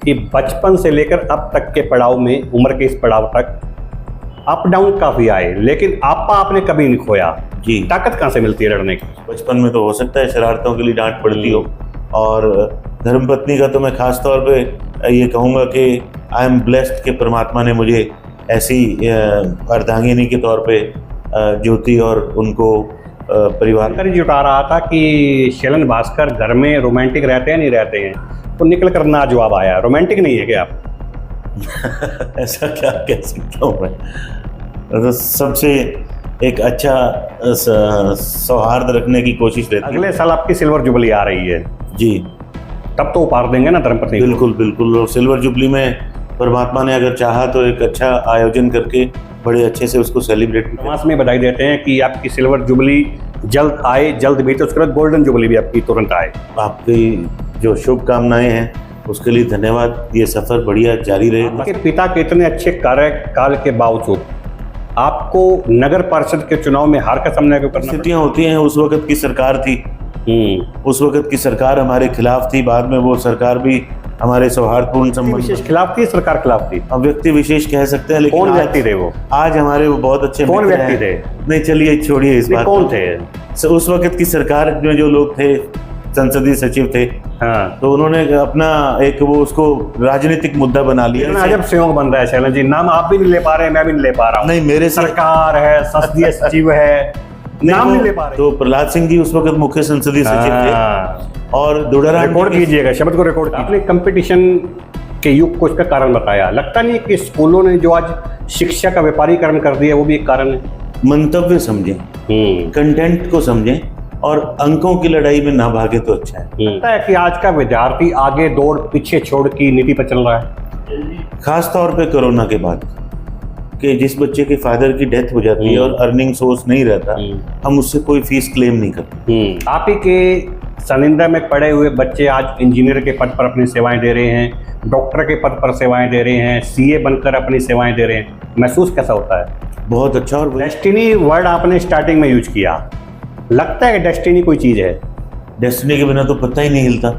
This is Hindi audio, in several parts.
कि बचपन से लेकर अब तक के पड़ाव में, उम्र के इस पड़ाव तक अप डाउन काफ़ी आए, लेकिन आपा आपने कभी नहीं खोया। जी। ताकत कहाँ से मिलती है लड़ने की? बचपन में तो हो सकता है शरारतों के लिए डांट पड़ती हो, और धर्मपत्नी का तो मैं खास तौर पे ये कहूँगा कि आई एम ब्लेस्ड कि परमात्मा ने मुझे ऐसी अर्धांगिनी के तौर पे ज्योति और उनको परिवार कर जुटा रहा था कि शैलन भास्कर घर में रोमांटिक रहते हैं नहीं रहते हैं, तो निकल कर ना जवाब आया। रोमांटिक नहीं है क्या आप? ऐसा क्या कह सकता हूँ मैं, तो सबसे एक अच्छा सौहार्द रखने की कोशिश रहती है। अगले साल आपकी सिल्वर जुबली आ रही है जी, तब तो उपहार देंगे ना धर्मपत्नी को? बिल्कुल बिल्कुल। और सिल्वर जुबली में परमात्मा ने अगर चाहा तो एक अच्छा आयोजन करके बड़े अच्छे से उसको सेलिब्रेट भी समाज में बधाई देते हैं कि आपकी सिल्वर जुबली जल्द आए, जल्द भी, तो उसके बाद गोल्डन जुबली भी आपकी तुरंत आए। आपकी जो शुभकामनाएं हैं उसके लिए धन्यवाद। ये सफ़र बढ़िया जारी रहे। आपके पिता के इतने अच्छे कार्यकाल के बावजूद आपको नगर पार्षद के चुनाव में हार का सामना क्यों करना? स्थितियाँ होती हैं, उस वक्त की सरकार थी, उस वक्त की सरकार हमारे खिलाफ थी, बाद में वो सरकार भी हमारे सौहार्दपूर्ण संबंध विशेष खिलाफ थी, सरकार खिलाफ थी? अब व्यक्ति विशेष कह सकते हैं, लेकिन कौन व्यक्ति थे वो? आज हमारे वो बहुत अच्छे कौन मित्र व्यक्ति हैं। थे? नहीं, चलिए छोड़िए इस बात कौन को। थे? उस वक्त की सरकार में जो लोग थे, संसदीय सचिव थे, हाँ, तो उन्होंने अपना एक वो उसको राजनीतिक मुद्दा बना लिया। अजब संयोग बन रहा है शैलन जी, नाम आप भी नहीं ले पा रहे, मैं भी नहीं ले पा रहा हूँ। नहीं, मेरे से सरकार है, संसदीय सचिव है, नाम नहीं ले पा रहे। तो प्रहलाद सिंह जी उस वक्त मुख्य संसदीय सचिव थे, और दुड़ाराम रिकॉर्ड कीजिएगा, शब्द को रिकॉर्ड कीजिए। आपने कंपटीशन के युग को इसका कारण बताया। लगता नहीं कि स्कूलों ने जो आज शिक्षा का व्यापारीकरण कर दिया वो भी एक कारण है? मंतव्य समझें, कंटेंट को समझें, और अंकों की लड़ाई में ना भागे तो अच्छा है। लगता है कि आज का विद्यार्थी आगे दौड़ पीछे छोड़ की नीति पर चल रहा है, खास तौर पे कोरोना के बाद, कि जिस बच्चे के फादर की डेथ हो जाती है और अर्निंग सोर्स नहीं रहता, हम उससे कोई फीस क्लेम नहीं करते। आप ही के सनिंदा में पढ़े हुए बच्चे आज इंजीनियर के पद पर अपनी सेवाएं दे रहे हैं, डॉक्टर के पद पर सेवाएं दे रहे हैं, सीए बनकर अपनी सेवाएं दे रहे हैं। महसूस कैसा होता है? बहुत अच्छा। और डेस्टिनी वर्ड आपने स्टार्टिंग में यूज किया, लगता है कि डेस्टिनी कोई चीज है? डेस्टिनी के बिना तो पता ही नहीं हिलता।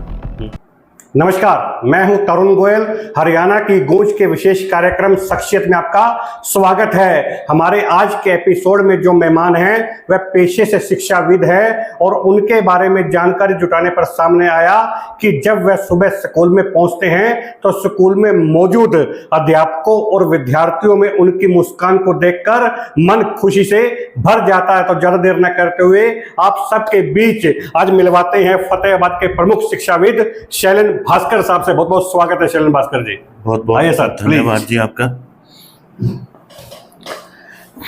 नमस्कार, मैं हूं तरुण गोयल। हरियाणा की गूंज के विशेष कार्यक्रम शख्सियत में आपका स्वागत है। हमारे आज के एपिसोड में जो मेहमान हैं वह पेशे से शिक्षाविद है, और उनके बारे में जानकारी जुटाने पर सामने आया कि जब वह सुबह स्कूल में पहुंचते हैं तो स्कूल में मौजूद अध्यापकों और विद्यार्थियों में उनकी मुस्कान को देखकर मन खुशी से भर जाता है। तो ज्यादा देर न करते हुए आप सबके बीच आज मिलवाते हैं फतेहाबाद के प्रमुख शिक्षाविद शैलन भास्कर साहब से। बहुत बहुत स्वागत है शैलन भास्कर जी। बहुत बहुत धन्यवाद जी आपका।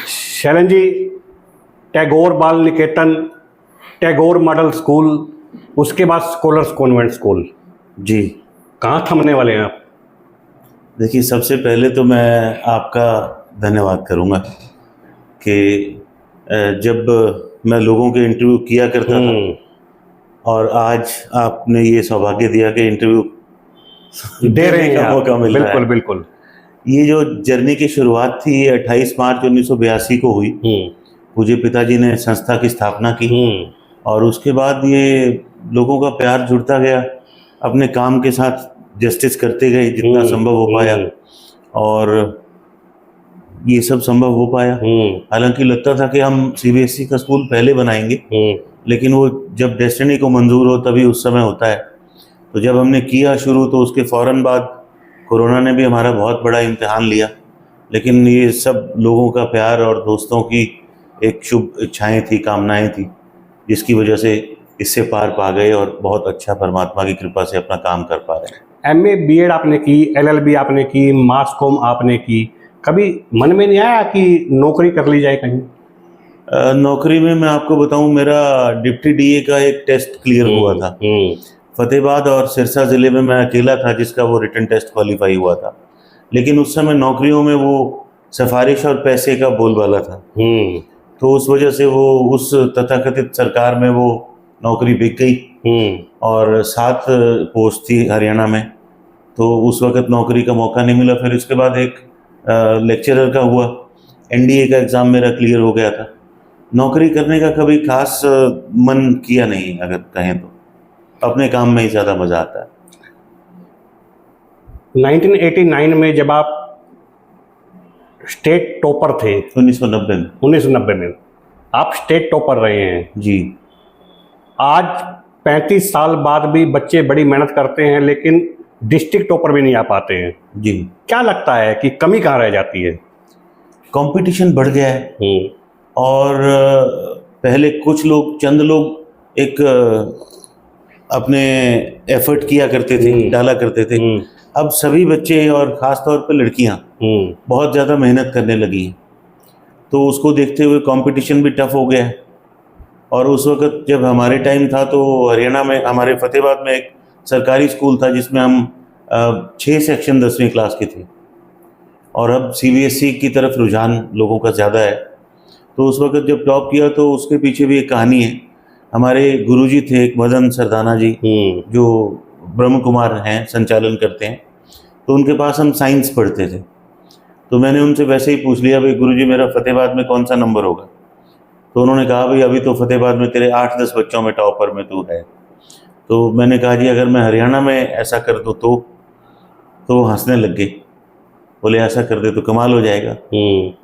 शैलन जी, टैगोर बाल निकेतन, टैगोर मॉडल स्कूल, उसके बाद स्कॉलर्स कॉन्वेंट स्कूल, जी कहाँ थमने वाले हैं आप? देखिए, सबसे पहले तो मैं आपका धन्यवाद करूँगा कि जब मैं लोगों के इंटरव्यू किया करता था, और आज आपने ये सौभाग्य दिया कि इंटरव्यू दे रहे हैं, मौका मिल रहा है। बिल्कुल बिल्कुल। ये जो जर्नी की शुरुआत थी, ये 28 मार्च 1982 को हुई। मुझे पिताजी ने संस्था की स्थापना की, और उसके बाद ये लोगों का प्यार जुड़ता गया। अपने काम के साथ जस्टिस करते गए जितना संभव हो पाया, और ये सब संभव हो पाया। हालांकि लगता था कि हम सीबीएसई का स्कूल पहले बनाएंगे, लेकिन वो जब डेस्टिनी को मंजूर हो तभी उस समय होता है। तो जब हमने किया शुरू, तो उसके फ़ौरन बाद कोरोना ने भी हमारा बहुत बड़ा इम्तिहान लिया, लेकिन ये सब लोगों का प्यार और दोस्तों की एक शुभ इच्छाएं थी, कामनाएं थी, जिसकी वजह से इससे पार पा गए, और बहुत अच्छा परमात्मा की कृपा से अपना काम कर पा रहे हैं। एमए बीएड आपने की, एलएलबी आपने की, मास कॉम आपने की, कभी मन में नहीं आया कि नौकरी कर ली जाए कहीं? नौकरी में मैं आपको बताऊं, मेरा डिप्टी डीए का एक टेस्ट क्लियर हुआ था। फतेहाबाद और सिरसा ज़िले में मैं अकेला था जिसका वो रिटन टेस्ट क्वालिफाई हुआ था, लेकिन उस समय नौकरियों में वो सिफारिश और पैसे का बोलबाला था। तो उस वजह से वो उस तथाकथित सरकार में वो नौकरी बिक गई, और 7 पोस्ट थी हरियाणा में, तो उस वक्त नौकरी का मौका नहीं मिला। फिर उसके बाद एक लेक्चरर का हुआ, एनडीए का एग्ज़ाम मेरा क्लियर हो गया था। नौकरी करने का कभी खास मन किया नहीं, अगर कहें तो अपने काम में ही ज़्यादा मज़ा आता है। 1989 में जब आप स्टेट टॉपर थे, 1990 में। 1990 में आप स्टेट टॉपर रहे हैं जी। आज 35 साल बाद भी बच्चे बड़ी मेहनत करते हैं लेकिन डिस्ट्रिक्ट टॉपर भी नहीं आ पाते हैं। जी। क्या लगता है कि कमी कहाँ रह जाती है? कंपटीशन बढ़ गया है और पहले कुछ लोग, चंद लोग एक अपने एफर्ट किया करते थे, डाला करते थे। अब सभी बच्चे और ख़ास तौर पे लड़कियां बहुत ज़्यादा मेहनत करने लगी हैं, तो उसको देखते हुए कंपटीशन भी टफ हो गया है। और उस वक्त जब हमारे टाइम था तो हरियाणा में हमारे फतेहाबाद में एक सरकारी स्कूल था जिसमें हम 6 सेक्शन 10वीं क्लास के थे, और अब सीबीएसई की तरफ रुझान लोगों का ज़्यादा है। तो उस वक्त जब टॉप किया तो उसके पीछे भी एक कहानी है। हमारे गुरुजी थे एक मदन सरदाना जी, जो ब्रह्म कुमार हैं, संचालन करते हैं, तो उनके पास हम साइंस पढ़ते थे। तो मैंने उनसे वैसे ही पूछ लिया, भाई गुरुजी मेरा फतेहाबाद में कौन सा नंबर होगा? तो उन्होंने कहा, भाई अभी तो फतेहाबाद में तेरे 8-10 बच्चों में टॉपर में तू है। तो मैंने कहा, जी अगर मैं हरियाणा में ऐसा कर दूँ तो हंसने लग गए, बोले ऐसा कर दे तो कमाल हो जाएगा।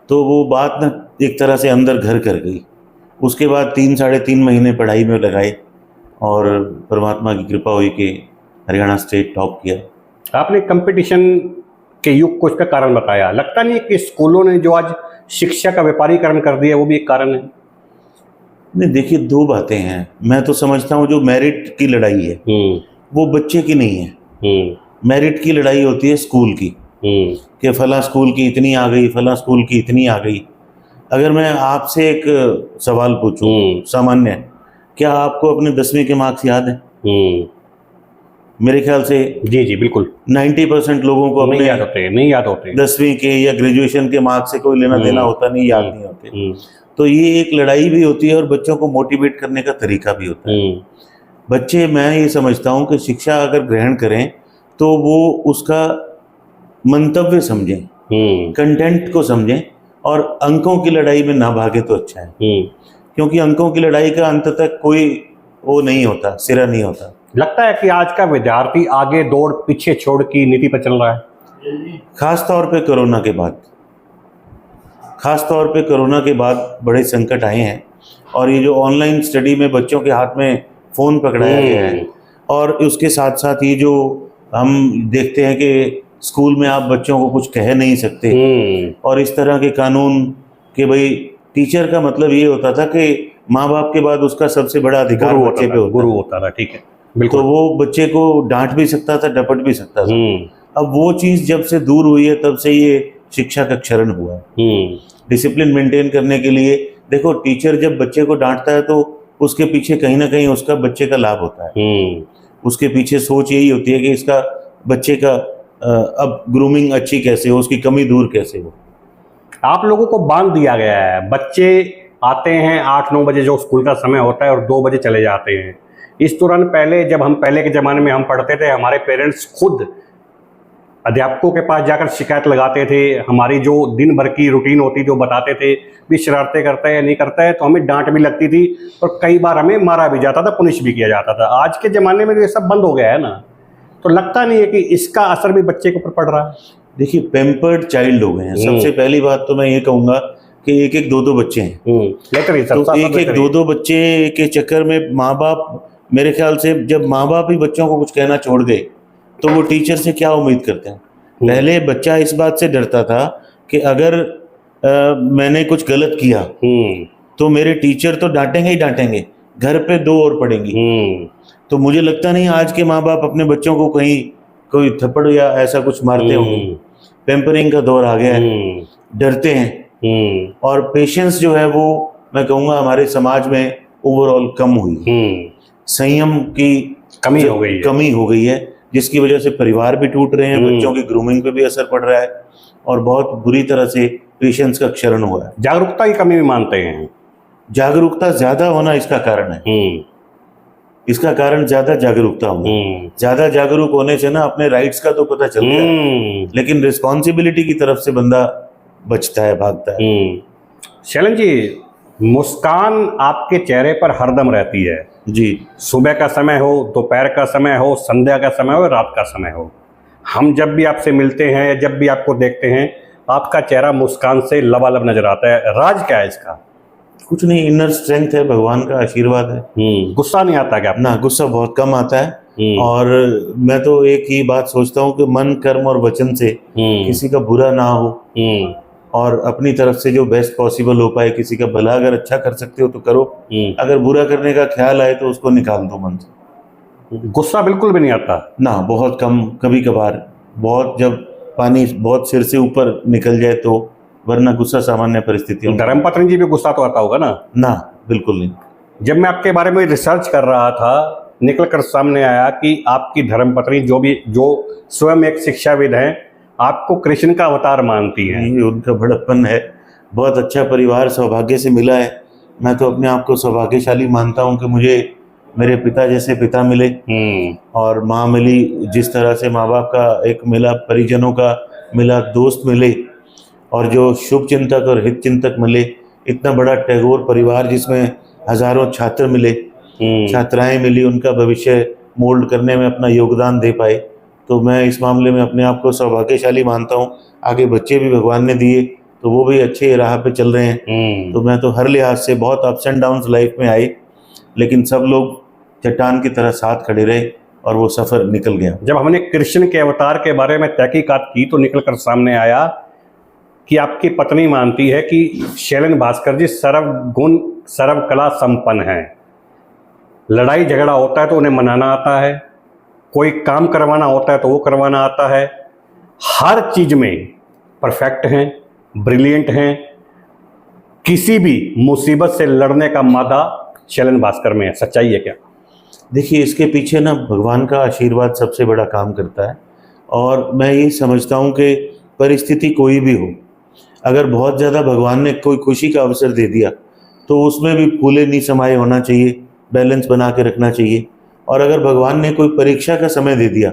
तो वो बात ना एक तरह से अंदर घर कर गई। उसके बाद 3-3.5 महीने पढ़ाई में लगाए और परमात्मा की कृपा हुई कि हरियाणा स्टेट टॉप किया। आपने कंपटीशन के युग को इसका कारण बताया, लगता नहीं है कि स्कूलों ने जो आज शिक्षा का व्यापारीकरण कर दिया वो भी एक कारण है? नहीं, देखिए 2 बातें हैं। मैं तो समझता हूँ जो मेरिट की लड़ाई है वो बच्चे की नहीं है। मेरिट की लड़ाई होती है स्कूल की, कि फला स्कूल की इतनी आ गई, फला स्कूल की इतनी आ गई। अगर मैं आपसे एक सवाल पूछूं सामान्य, क्या आपको अपने 10वीं के मार्क्स याद हैं? मेरे ख्याल से जी बिल्कुल 90% लोगों को नहीं याद होते 10वीं के या ग्रेजुएशन के मार्क्स से कोई लेना देना होता नहीं, याद नहीं होते। तो ये एक लड़ाई भी होती है और बच्चों को मोटिवेट करने का तरीका भी होता है। बच्चे, मैं ये समझता हूँ कि शिक्षा अगर ग्रहण करें तो वो उसका मंतव्य समझें, कंटेंट को समझें और अंकों की लड़ाई में ना भागे तो अच्छा है। क्योंकि अंकों की लड़ाई का अंत तक कोई वो नहीं होता, सिरा नहीं होता। लगता है कि आज का विद्यार्थी आगे दौड़ पीछे छोड़ की नीति पर चल रहा है, खास तौर पे कोरोना के बाद। खास तौर पे कोरोना के बाद बड़े संकट आए हैं और ये जो ऑनलाइन स्टडी में बच्चों के हाथ में फ़ोन पकड़ाया गया है, और उसके साथ साथ ये जो हम देखते हैं कि स्कूल में आप बच्चों को कुछ कह नहीं सकते, और इस तरह के कानून कि भाई टीचर का मतलब ये होता था कि माँ बाप के बाद उसका सबसे बड़ा अधिकार बच्चे पे होता, गुरु होता था। ठीक है, बिल्कुल। तो वो बच्चे को डांट भी सकता था, डपट भी सकता था। अब वो चीज़ जब से दूर हुई है तब से ये शिक्षा का क्षरण हुआ है। डिसिप्लिन मेंटेन करने के लिए देखो, टीचर जब बच्चे को डांटता है तो उसके पीछे कहीं ना कहीं उसका बच्चे का लाभ होता है। उसके पीछे सोच यही होती है कि इसका बच्चे का अब ग्रूमिंग अच्छी कैसे हो, उसकी कमी दूर कैसे हो। आप लोगों को बांध दिया गया है, बच्चे आते हैं 8-9 बजे जो स्कूल का समय होता है और 2 बजे चले जाते हैं। इस दौरान पहले के ज़माने में हम पढ़ते थे, हमारे पेरेंट्स खुद अध्यापकों के पास जाकर शिकायत लगाते थे। हमारी जो दिन भर की रूटीन होती थी वो बताते थे, भी शरारतें करता है या नहीं करता है, तो हमें डांट भी लगती थी और कई बार हमें मारा भी जाता था, पुनिश भी किया जाता था। आज के ज़माने में तो ये सब बंद हो गया है ना, तो लगता नहीं है कि इसका असर भी बच्चे के ऊपर पड़ रहा है? देखिए, पैम्पर्ड चाइल्ड हो गए हैं। सबसे पहली बात तो मैं ये कहूँगा कि 1-1, 2-2 बच्चे हैं, तो 1-1, 2-2 बच्चे के चक्कर में माँ बाप, मेरे ख्याल से जब माँ बाप ही बच्चों को कुछ कहना छोड़ गए तो वो टीचर से क्या उम्मीद करते हैं। पहले बच्चा इस बात से डरता था कि अगर मैंने कुछ गलत किया तो मेरे टीचर तो डांटेंगे ही डांटेंगे, घर पे 2 और पड़ेंगी। तो मुझे लगता नहीं आज के माँ बाप अपने बच्चों को कहीं कोई थप्पड़ या ऐसा कुछ मारते होंगे। पैम्परिंग का दौर आ गया है, डरते हैं, और पेशेंस जो है वो मैं कहूँगा हमारे समाज में ओवरऑल कम हुई। संयम की कमी हो गई है, जिसकी वजह से परिवार भी टूट रहे हैं, बच्चों की ग्रूमिंग पे भी असर पड़ रहा है और बहुत बुरी तरह से पेशेंस का क्षरण हुआ है। जागरूकता की कमी भी मानते हैं? जागरूकता ज्यादा होना इसका कारण है। इसका कारण ज्यादा जागरूकता होना। ज्यादा जागरूक होने से ना अपने राइट्स का तो पता चलता है, लेकिन रिस्पॉन्सिबिलिटी की तरफ से बंदा बचता है, भागता है। शैलन जी, मुस्कान आपके चेहरे पर हरदम रहती है जी। सुबह का समय हो, दोपहर का समय हो, संध्या का समय हो, रात का समय हो, हम जब भी आपसे मिलते हैं या जब भी आपको देखते हैं, आपका चेहरा मुस्कान से लबालब नजर आता है। राज क्या है इसका? कुछ नहीं, इनर स्ट्रेंथ है, भगवान का आशीर्वाद है। गुस्सा नहीं आता क्या? ना, गुस्सा बहुत कम आता है। और मैं तो एक ही बात सोचता हूँ कि मन, कर्म और वचन से किसी का बुरा ना हो, और अपनी तरफ से जो बेस्ट पॉसिबल हो पाए, किसी का भला अगर अच्छा कर सकते हो तो करो, अगर बुरा करने का ख्याल आए तो उसको निकाल दो मन से। गुस्सा बिल्कुल भी नहीं आता? ना, बहुत कम, कभी कभार, बहुत जब पानी बहुत सिर से ऊपर निकल जाए तो, वरना गुस्सा सामान्य परिस्थितियों में। धर्मपत्नी जी भी गुस्सा तो आता होगा ना? ना, बिल्कुल नहीं। जब मैं आपके बारे में रिसर्च कर रहा था, निकल कर सामने आया कि आपकी धर्मपत्नी जो स्वयं एक शिक्षाविद हैं, आपको कृष्ण का अवतार मानती हैं। ये उनका बड़प्पन है। बहुत अच्छा परिवार सौभाग्य से मिला है। मैं तो अपने आप को सौभाग्यशाली मानता हूँ कि मुझे मेरे पिता जैसे पिता मिले, और माँ मिली, जिस तरह से माँ बाप का एक मिला, परिजनों का मिला, दोस्त मिले, और जो शुभ चिंतक और हित चिंतक मिले। इतना बड़ा टैगोर परिवार जिसमें हजारों छात्र मिले, छात्राएं मिली, उनका भविष्य मोल्ड करने में अपना योगदान दे पाए। तो मैं इस मामले में अपने आप को सौभाग्यशाली मानता हूँ। आगे बच्चे भी भगवान ने दिए तो वो भी अच्छे राह पे चल रहे हैं। तो मैं तो हर लिहाज से, बहुत अप्स एंड डाउन्स लाइफ में आए, लेकिन सब लोग चट्टान की तरह साथ खड़े रहे और वो सफ़र निकल गया। जब हमने कृष्ण के अवतार के बारे में तहकीकात की तो निकल कर सामने आया कि आपकी पत्नी मानती है कि शैलेंद्र भास्कर जी सर्वगुण सर्वकला संपन्न हैं। लड़ाई झगड़ा होता है तो उन्हें मनाना आता है, कोई काम करवाना होता है तो वो करवाना आता है, हर चीज में परफेक्ट हैं, ब्रिलियंट हैं। किसी भी मुसीबत से लड़ने का मादा शैलेंद्र भास्कर में है। सच्चाई है क्या? देखिए, इसके पीछे ना भगवान का आशीर्वाद सबसे बड़ा काम करता है। और मैं ये समझता हूँ कि परिस्थिति कोई भी हो, अगर बहुत ज़्यादा भगवान ने कोई खुशी का अवसर दे दिया तो उसमें भी फूले नहीं समाये होना चाहिए, बैलेंस बना के रखना चाहिए। और अगर भगवान ने कोई परीक्षा का समय दे दिया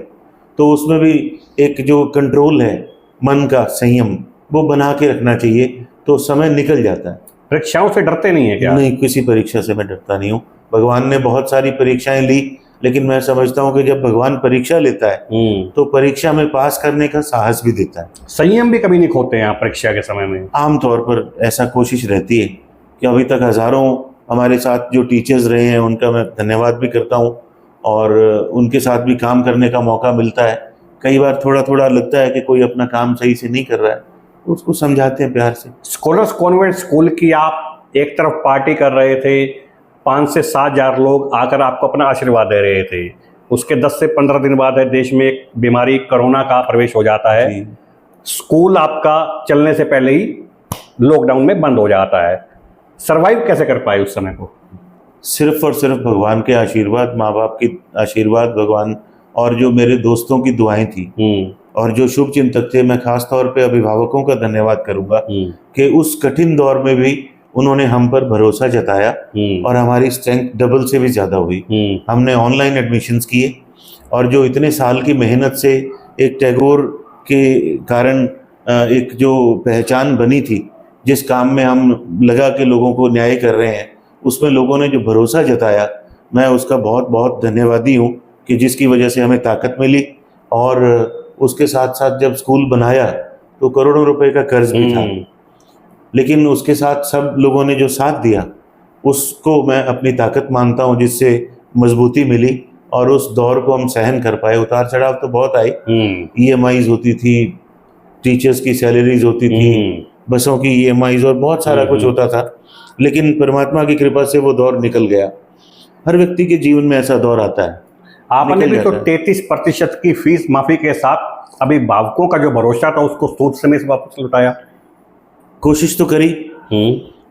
तो उसमें भी एक जो कंट्रोल है, मन का संयम, वो बना के रखना चाहिए, तो समय निकल जाता है। परीक्षाओं से डरते नहीं है क्या? नहीं, किसी परीक्षा से मैं डरता नहीं हूँ। भगवान ने बहुत सारी परीक्षाएं ली, लेकिन मैं समझता हूँ कि जब भगवान परीक्षा लेता है तो परीक्षा में पास करने का साहस भी देता है। संयम भी कभी नहीं खोते हैं आप परीक्षा के समय में? आमतौर पर ऐसा कोशिश रहती है कि अभी तक हज़ारों हमारे साथ जो टीचर्स रहे हैं उनका मैं धन्यवाद भी करता हूँ, और उनके साथ भी काम करने का मौका मिलता है। कई बार थोड़ा थोड़ा लगता है कि कोई अपना काम सही से नहीं कर रहा है, तो उसको समझाते हैं प्यार से। स्कॉलर्स कॉन्वेंट स्कूल की आप एक तरफ पार्टी कर रहे थे, 5 से 7 हज़ार लोग आकर आपको अपना आशीर्वाद दे रहे थे। उसके 10 से 15 दिन बाद है देश में एक बीमारी कोरोना का प्रवेश हो जाता है। स्कूल आपका चलने से पहले ही लॉकडाउन में बंद हो जाता है। सरवाइव कैसे कर पाए उस समय को? सिर्फ और सिर्फ भगवान के आशीर्वाद, माँ बाप की आशीर्वाद, भगवान, और जो मेरे दोस्तों की दुआएं थी, और जो शुभ चिंतक थे। मैं खास तौर पे अभिभावकों का धन्यवाद करूंगा कि उस कठिन दौर में भी उन्होंने हम पर भरोसा जताया, और हमारी स्ट्रेंथ डबल से भी ज़्यादा हुई। हमने ऑनलाइन एडमिशन्स किए, और जो इतने साल की मेहनत से एक टैगोर के कारण एक जो पहचान बनी थी, जिस काम में हम लगा के लोगों को न्याय कर रहे हैं, उसमें लोगों ने जो भरोसा जताया, मैं उसका बहुत बहुत धन्यवादी हूँ कि जिसकी वजह से हमें ताकत मिली। और उसके साथ साथ जब स्कूल बनाया तो करोड़ों रुपए का कर्ज भी था, लेकिन उसके साथ सब लोगों ने जो साथ दिया उसको मैं अपनी ताकत मानता हूँ, जिससे मजबूती मिली, और उस दौर को हम सहन कर पाए। उतार चढ़ाव तो बहुत आए, EMIs होती थी, टीचर्स की सैलरीज होती थी, बसों की EMIs, और बहुत सारा कुछ होता था, लेकिन परमात्मा की कृपा से वो दौर निकल गया। हर व्यक्ति के जीवन में ऐसा दौर आता है। आपने भी तो 33% की फीस माफी के साथ अभिभावकों का जो भरोसा था उसको सूद समेत वापस लौटाया। कोशिश तो करी।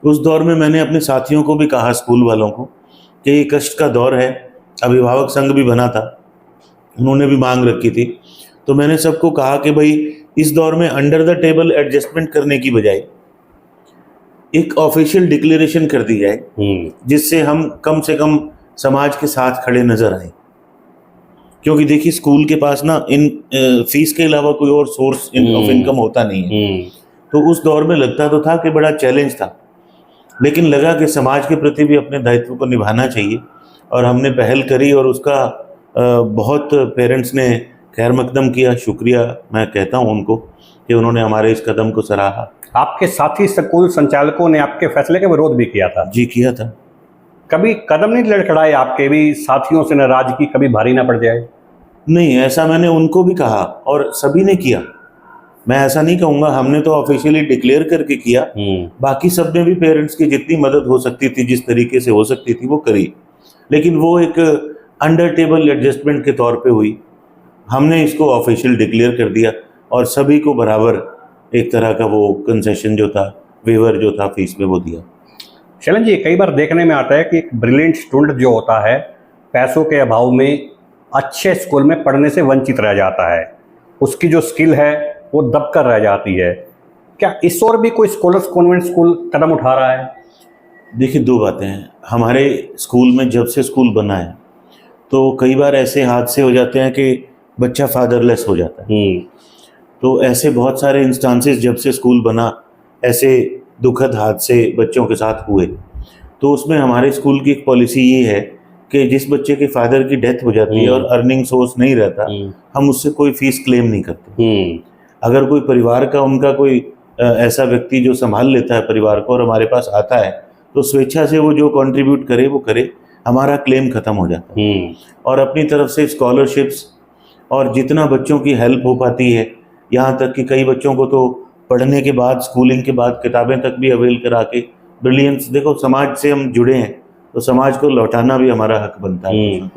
उस दौर में मैंने अपने साथियों को भी कहा, स्कूल वालों को, कि ये कष्ट का दौर है। अभिभावक संघ भी बना था, उन्होंने भी मांग रखी थी। तो मैंने सबको कहा कि भाई इस दौर में अंडर द टेबल एडजस्टमेंट करने की बजाय एक ऑफिशियल डिक्लेरेशन कर दी जाए, जिससे हम कम से कम समाज के साथ खड़े नजर आए। क्योंकि देखिए, स्कूल के पास ना इन फीस के अलावा कोई और सोर्स ऑफ इनकम होता नहीं है। तो उस दौर में लगता तो था कि बड़ा चैलेंज था, लेकिन लगा कि समाज के प्रति भी अपने दायित्व को निभाना चाहिए, और हमने पहल करी। और उसका बहुत पेरेंट्स ने खैर मकदम किया, शुक्रिया मैं कहता हूँ उनको कि उन्होंने हमारे इस कदम को सराहा। आपके साथी स्कूल संचालकों ने आपके फैसले का विरोध भी किया था। जी किया था। कभी कदम नहीं लड़खड़ाए आपके भी साथियों से नाराजगी कभी भारी ना पड़ जाए? नहीं, ऐसा मैंने उनको भी कहा और सभी ने किया। मैं ऐसा नहीं कहूँगा, हमने तो ऑफिशियली डिक्लेयर करके किया, बाकी सब ने भी पेरेंट्स की जितनी मदद हो सकती थी, जिस तरीके से हो सकती थी वो करी, लेकिन वो एक अंडर टेबल एडजस्टमेंट के तौर पे हुई। हमने इसको ऑफिशियल डिक्लेयर कर दिया और सभी को बराबर एक तरह का वो कंसेशन जो था, वेवर जो था फीस में, वो दिया। शैलन जी, कई बार देखने में आता है कि एक ब्रिलियंट स्टूडेंट जो होता है पैसों के अभाव में अच्छे स्कूल में पढ़ने से वंचित रह जाता है, उसकी जो स्किल है वो दबकर रह जाती है। क्या इस ओर भी कोई स्कॉलर्स कॉन्वेंट स्कूल कदम उठा रहा है? देखिए, दो बातें हैं। हमारे स्कूल में जब से स्कूल बना है तो कई बार ऐसे हादसे हो जाते हैं कि बच्चा फादरलेस हो जाता है। तो ऐसे बहुत सारे इंस्टांसेस जब से स्कूल बना, ऐसे दुखद हादसे बच्चों के साथ हुए। तो उसमें हमारे स्कूल की एक पॉलिसी ये है कि जिस बच्चे के फादर की डेथ हो जाती है और अर्निंग सोर्स नहीं रहता, हम उससे कोई फीस क्लेम नहीं करते। अगर कोई परिवार का, उनका कोई ऐसा व्यक्ति जो संभाल लेता है परिवार को और हमारे पास आता है, तो स्वेच्छा से वो जो कंट्रीब्यूट करे वो करे, हमारा क्लेम खत्म हो जाता है। और अपनी तरफ से स्कॉलरशिप्स और जितना बच्चों की हेल्प हो पाती है, यहाँ तक कि कई बच्चों को तो पढ़ने के बाद, स्कूलिंग के बाद किताबें तक भी अवेल करा के ब्रिलियंस। देखो, समाज से हम जुड़े हैं तो समाज को लौटाना भी हमारा हक बनता है।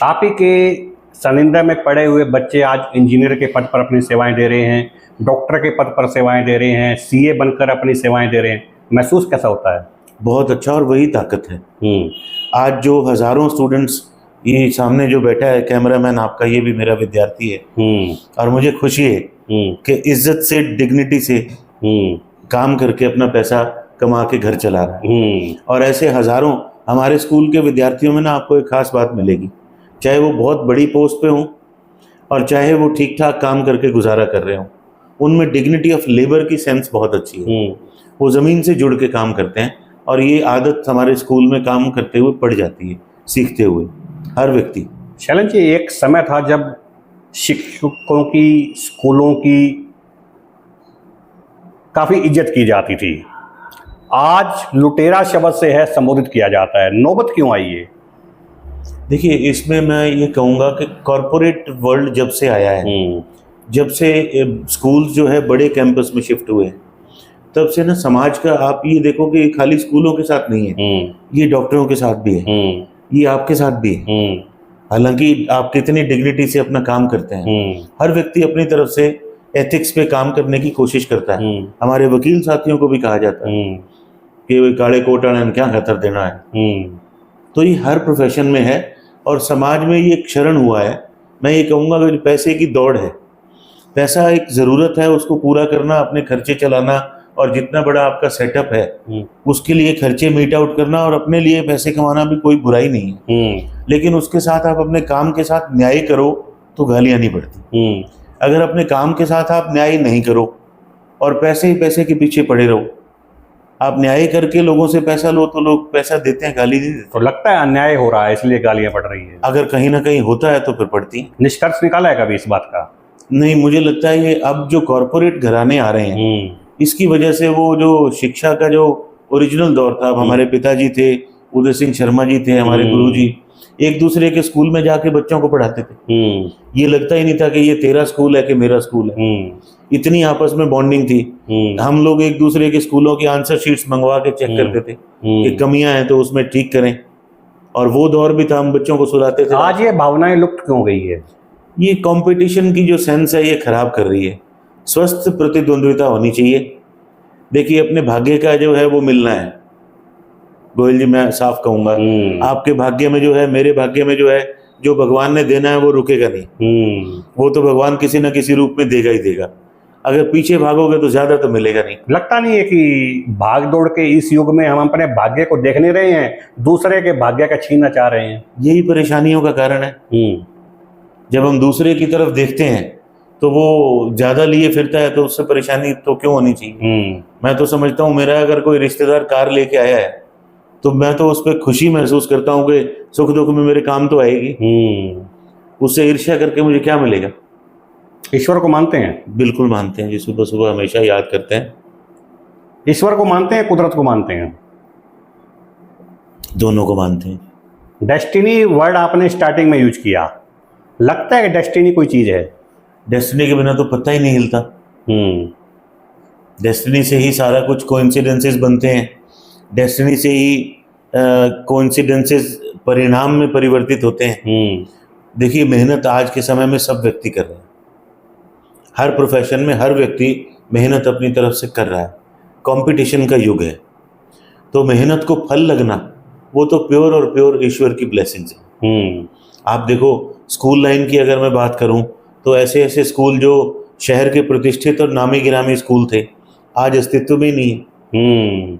आप ही के सनिंदा में पढ़े हुए बच्चे आज इंजीनियर के पद पर अपनी सेवाएं दे रहे हैं, डॉक्टर के पद पर सेवाएं दे रहे हैं, सीए बनकर अपनी सेवाएं दे रहे हैं। महसूस कैसा होता है? बहुत अच्छा, और वही ताकत है। आज जो हजारों स्टूडेंट्स, ये सामने जो बैठा है कैमरामैन आपका, ये भी मेरा विद्यार्थी है और मुझे खुशी है कि इज्जत से, डिग्निटी से काम करके अपना पैसा कमा के घर चला रहा है। और ऐसे हजारों हमारे स्कूल के विद्यार्थियों में ना आपको एक खास बात मिलेगी, चाहे वो बहुत बड़ी पोस्ट पे हों और चाहे वो ठीक ठाक काम करके गुजारा कर रहे हों, उनमें डिग्निटी ऑफ लेबर की सेंस बहुत अच्छी है। वो ज़मीन से जुड़ के काम करते हैं और ये आदत हमारे स्कूल में काम करते हुए पड़ जाती है, सीखते हुए हर व्यक्ति। शैलन जी, एक समय था जब शिक्षकों की, स्कूलों की काफ़ी इज्जत की जाती थी, आज लुटेरा शब्द से है संबोधित किया जाता है। नौबत क्यों आई है? देखिए, इसमें मैं ये कहूँगा कि कॉरपोरेट वर्ल्ड जब से आया है, जब से स्कूल जो है बड़े कैंपस में शिफ्ट हुए, तब से ना समाज का, आप ये देखो कि खाली स्कूलों के साथ नहीं है, ये डॉक्टरों के साथ भी है, ये आपके साथ भी है। हालांकि आप कितनी डिग्निटी से अपना काम करते हैं, हर व्यक्ति अपनी तरफ से एथिक्स पे काम करने की कोशिश करता है। हमारे वकील साथियों को भी कहा जाता है कि वे काले कोट वाले क्या खतर देना है। तो ये हर प्रोफेशन में है और समाज में ये क्षरण हुआ है। मैं ये कहूँगा कि पैसे की दौड़ है, पैसा एक ज़रूरत है, उसको पूरा करना, अपने खर्चे चलाना, और जितना बड़ा आपका सेटअप है उसके लिए खर्चे मीट आउट करना और अपने लिए पैसे कमाना भी कोई बुराई नहीं है। लेकिन उसके साथ आप अपने काम के साथ न्याय करो तो गालियाँ नहीं पड़ती। अगर अपने काम के साथ आप न्याय नहीं करो और पैसे ही पैसे के पीछे पड़े रहो, आप न्याय करके लोगों से पैसा लो तो लोग पैसा देते हैं, गाली नहीं देते। तो लगता है अन्याय हो रहा है इसलिए गालियां पड़ रही है। अगर कहीं ना कहीं होता है तो फिर पड़ती है। निष्कर्ष निकाला है कभी इस बात का? नहीं, मुझे लगता है ये अब जो कॉरपोरेट घराने आ रहे हैं, इसकी वजह से वो जो शिक्षा का जो ओरिजिनल दौर था, अब हमारे पिताजी थे, उदय सिंह शर्मा जी थे, हमारे गुरुजी, एक दूसरे के स्कूल में जाके बच्चों को पढ़ाते थे। ये लगता ही नहीं था कि ये तेरा स्कूल है कि मेरा स्कूल है। इतनी आपस में बॉन्डिंग थी। हम लोग एक दूसरे के स्कूलों की आंसर शीट्स मंगवा के चेक करते थे कि कमियां हैं तो उसमें ठीक करें, और वो दौर भी था, हम बच्चों को सुलाते थे। आज ये भावनाएं लुप्त क्यों गई है? ये कंपटीशन की जो सेंस है ये खराब कर रही है। स्वस्थ प्रतिद्वंद्विता होनी चाहिए। देखिए, अपने भाग्य का जो है वो मिलना है। गोयल जी, मैं साफ कहूंगा, आपके भाग्य में जो है, मेरे भाग्य में जो है, जो भगवान ने देना है वो रुकेगा नहीं। वो तो भगवान किसी न किसी रूप में देगा ही देगा। अगर पीछे भागोगे तो ज्यादा तो मिलेगा नहीं। लगता नहीं है कि भाग दौड़ के इस युग में हम अपने भाग्य को देख नहीं रहे हैं, दूसरे के भाग्य का छीनना चाह रहे हैं? यही परेशानियों का कारण है। जब हम दूसरे की तरफ देखते हैं तो वो ज्यादा लिए फिरता है, तो उससे परेशानी तो क्यों होनी चाहिए। मैं तो समझता हूँ, मेरा अगर कोई रिश्तेदार कार लेके आया है तो मैं तो उस पर खुशी महसूस करता हूँ कि सुख दुख में मेरे काम तो आएगी। उससे ईर्ष्या करके मुझे क्या मिलेगा? ईश्वर को मानते हैं? बिल्कुल मानते हैं जी, सुबह सुबह हमेशा याद करते हैं। ईश्वर को मानते हैं, कुदरत को मानते हैं? दोनों को मानते हैं। डेस्टिनी वर्ड आपने स्टार्टिंग में यूज किया, लगता है कि डेस्टिनी कोई चीज है? डेस्टिनी के बिना तो पता ही नहीं हिलता। डेस्टिनी से ही सारा कुछ कोइंसिडेंसेस बनते हैं, डेस्टिनी से ही कोइंसिडेंसेस परिणाम में परिवर्तित होते हैं। देखिए, मेहनत आज के समय में सब व्यक्ति कर रहे हैं, हर प्रोफेशन में हर व्यक्ति मेहनत अपनी तरफ से कर रहा है। कंपटीशन का युग है, तो मेहनत को फल लगना वो तो प्योर और प्योर ईश्वर की ब्लेसिंग्स है। आप देखो, स्कूल लाइन की अगर मैं बात करूं तो ऐसे ऐसे स्कूल जो शहर के प्रतिष्ठित और नामी गिरामी स्कूल थे आज अस्तित्व में ही नहीं है।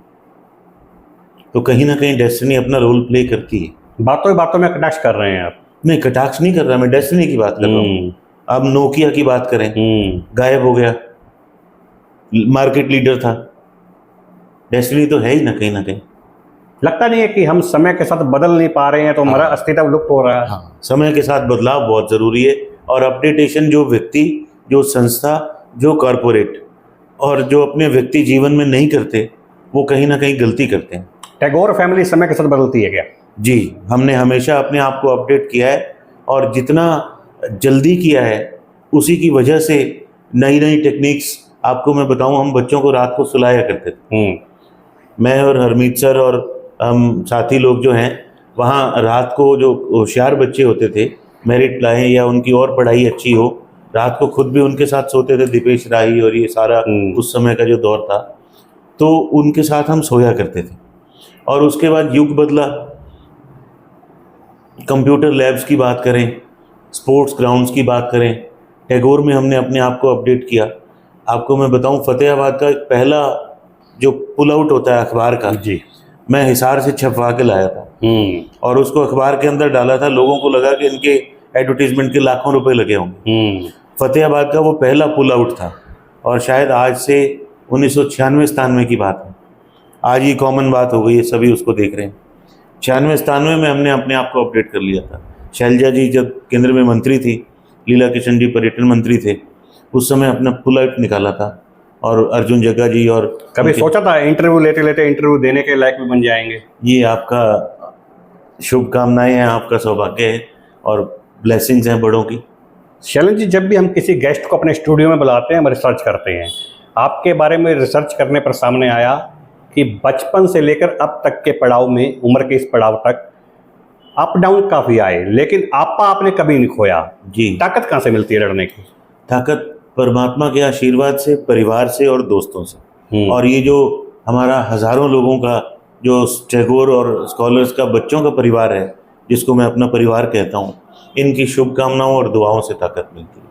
तो कहीं ना कहीं डेस्टिनी अपना रोल प्ले करती है। बातों में कटाक्ष कर रहे हैं आप? नहीं, कटाक्ष नहीं कर रहा, मैं डेस्टिनी की बात कर रहा हूँ। अब नोकिया की बात करें, गायब हो गया, मार्केट लीडर था, डेस्टिनी तो है ही ना कहीं। लगता नहीं है कि हम समय के साथ बदल नहीं पा रहे हैं, तो हमारा अस्तित्व लुप्त हो रहा है? हाँ, समय के साथ बदलाव बहुत ज़रूरी है, और अपडेटेशन जो व्यक्ति, जो संस्था, जो कॉरपोरेट और जो अपने व्यक्ति जीवन में नहीं करते, वो कहीं ना कहीं गलती करते हैं। टैगोर फैमिली समय के साथ बदलती है क्या? जी, हमने हमेशा अपने आप को अपडेट किया है, और जितना जल्दी किया है उसी की वजह से नई नई टेक्निक्स, आपको मैं बताऊं, हम बच्चों को रात को सुलाया करते थे। मैं और हरमीत सर और हम साथी लोग जो हैं, वहाँ रात को जो होशियार बच्चे होते थे, मेरिट लाए या उनकी और पढ़ाई अच्छी हो, रात को खुद भी उनके साथ सोते थे। दीपेश राही और ये सारा उस समय का जो दौर था, तो उनके साथ हम सोया करते थे। और उसके बाद युग बदला, कंप्यूटर लैब्स की बात करें, स्पोर्ट्स ग्राउंड्स की बात करें, टैगोर में हमने अपने आप को अपडेट किया। आपको मैं बताऊं, फतेहाबाद का पहला जो पुल आउट होता है अखबार का, जी, मैं हिसार से छपवा के लाया था और उसको अखबार के अंदर डाला था। लोगों को लगा कि इनके एडवर्टीजमेंट के लाखों रुपए लगे होंगे। फतेहाबाद का वो पहला पुल आउट था, और शायद आज से 1996-97 की बात है। आज ये कॉमन बात हो गई है, सभी उसको देख रहे हैं। 96-97 में हमने अपने आप को अपडेट कर लिया था। शैलजा जी जब केंद्र में मंत्री थी, लीला किशन जी पर्यटन मंत्री थे, उस समय अपना पुल आउट निकाला था। और अर्जुन जग्गा जी, और कभी सोचा था इंटरव्यू लेते लेते इंटरव्यू देने के लायक भी बन जाएंगे? ये आपका शुभकामनाएं हैं, आपका सौभाग्य है और ब्लेसिंग्स हैं बड़ों की। शैलन जी, जब भी हम किसी गेस्ट को अपने स्टूडियो में बुलाते हैं, हम रिसर्च करते हैं। आपके बारे में रिसर्च करने पर सामने आया कि बचपन से लेकर अब तक के पड़ाव में, उम्र के इस पड़ाव तक अप डाउन काफ़ी आए, लेकिन आपा आपने कभी नहीं खोया। जी, ताकत कहाँ से मिलती है लड़ने की? ताकत परमात्मा के आशीर्वाद से, परिवार से और दोस्तों से। और ये जो हमारा हजारों लोगों का, जो टैगोर और स्कॉलर्स का बच्चों का परिवार है, जिसको मैं अपना परिवार कहता हूँ, इनकी शुभकामनाओं और दुआओं से ताकत मिलती है।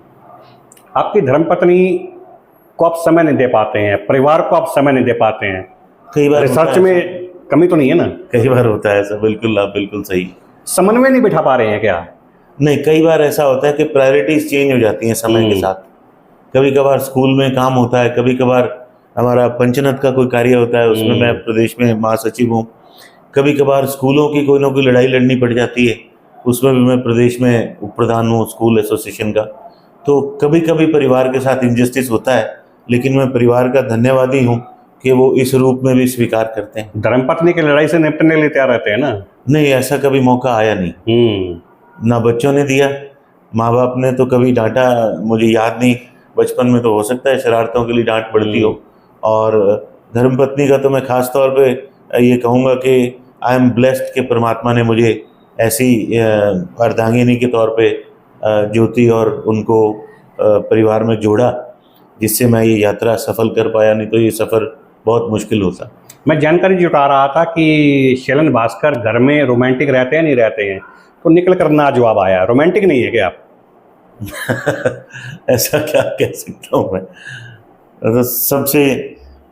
आपकी धर्मपत्नी को आप समय नहीं दे पाते हैं, परिवार को आप समय नहीं दे पाते हैं, कई बार रिसर्च में कमी तो नहीं है ना? कई बार होता है ऐसा, बिल्कुल, आप बिल्कुल सही। समन्वय नहीं बिठा पा रहे हैं क्या? नहीं, कई बार ऐसा होता है कि प्रायोरिटीज चेंज हो जाती हैं समय के साथ। कभी कभार स्कूल में काम होता है, कभी कभार हमारा पंचनद का कोई कार्य होता है, उसमें मैं प्रदेश में महासचिव हूँ। कभी कभार स्कूलों की कोई ना कोई लड़ाई लड़नी पड़ जाती है, उसमें भी मैं प्रदेश में उप प्रधान हूँ स्कूल एसोसिएशन का। तो कभी कभी परिवार के साथ इंजस्टिस होता है, लेकिन मैं परिवार का धन्यवादी हूँ कि वो इस रूप में भी स्वीकार करते हैं। धर्मपत्नी की लड़ाई से निपटने के लिए तैयार रहते हैं ना? नहीं, ऐसा कभी मौका आया नहीं। ना बच्चों ने दिया, माँ बाप ने तो कभी डांटा, मुझे याद नहीं। बचपन में तो हो सकता है शरारतों के लिए डांट पड़ती हो, और धर्मपत्नी का तो मैं खास तौर पे ये कहूँगा कि आई एम ब्लेस्ड कि परमात्मा ने मुझे ऐसी अर्धांगिनी के तौर पे ज्योति और उनको परिवार में जोड़ा, जिससे मैं ये यात्रा सफल कर पाया, नहीं तो ये सफ़र बहुत मुश्किल होता। मैं जानकारी जुटा रहा था कि शैलन भास्कर घर में रोमांटिक रहते हैं, नहीं रहते हैं, तो निकल कर ना जवाब आया। रोमांटिक नहीं है क्या आप? ऐसा क्या कह सकता हूँ मैं, तो सबसे